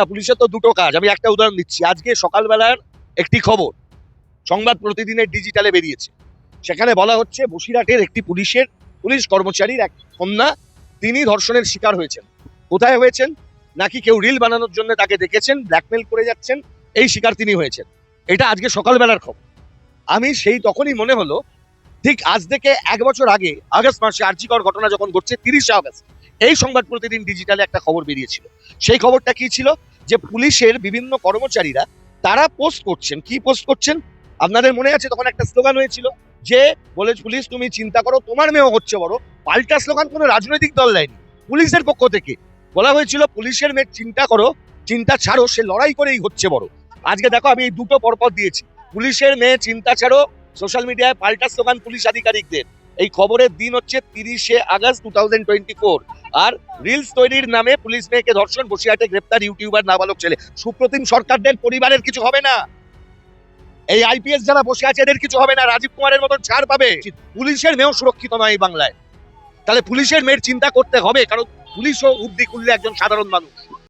পুলিশের তো দুটো কাজ, আমি একটা উদাহরণ দিচ্ছি। আজকে সকালবেলার একটি খবর সংবাদ প্রতিদিনের ডিজিটালে বেরিয়েছে। সেখানে বলা হচ্ছে বসিরহাটের একটি পুলিশ কর্মচারীর এক কন্যা, তিনি ধর্ষণের শিকার হয়েছেন। কোথায় হয়েছেন? নাকি কেউ রিল বানানোর জন্য তাকে দেখেছেন, ব্ল্যাকমেল করে যাচ্ছেন, এই শিকার তিনি হয়েছেন। এটা আজকে সকালবেলার খবর। আমি সেই তখনই মনে হলো, ঠিক আজ থেকে 1 বছর আগে আগস্ট মাসে আর্জিকর ঘটনা যখন ঘটছে 30শে আগস্ট, এই সংবাদ প্রতিদিন ডিজিটালে একটা খবর বেরিয়েছিল। সেই খবরটা কি ছিল? যে পুলিশের বিভিন্ন কর্মচারীরা তারা পোস্ট করছেন। কি পোস্ট করছেন? আপনাদের মনে আছে তখন একটা স্লোগান হয়েছিল যে বলে, পুলিশ তুমি চিন্তা করো তোমার মেয়েও হচ্ছে বড়। পাল্টা স্লোগান কোনো রাজনৈতিক দল দেয়নি, পুলিশের পক্ষ থেকে বলা হয়েছিল পুলিশের মেয়ে চিন্তা করো, চিন্তা ছাড়ো, সে লড়াই করেই হচ্ছে বড়। আজকে দেখো আমি এই দুটো পরপর দিয়েছি, পুলিশের মেয়ে চিন্তা ছাড়ো, সোশ্যাল মিডিয়ায় পাল্টা স্লোগান পুলিশ আধিকারিকদের। এই খবরের দিন হচ্ছে 30শে আগস্ট 2024। আর রিলস তৈরির নামে পুলিশ মেয়েকে ধর্ষণ, বসিরহাটে গ্রেপ্তার ইউটিউবার নাবালক ছেলে। সুপ্রতিম সরকারদের পরিবারের কিছু হবে না, এই আইপিএস যারা বসে আছে এদের কিছু হবে না, রাজীব কুমারের মতন ছাড় পাবে। পুলিশের মেয়েও সুরক্ষিত নয় এই বাংলায়। তাহলে পুলিশের মেয়ের চিন্তা করতে হবে, কারণ পুলিশও উদ্দি খুললে একজন সাধারণ মানুষ।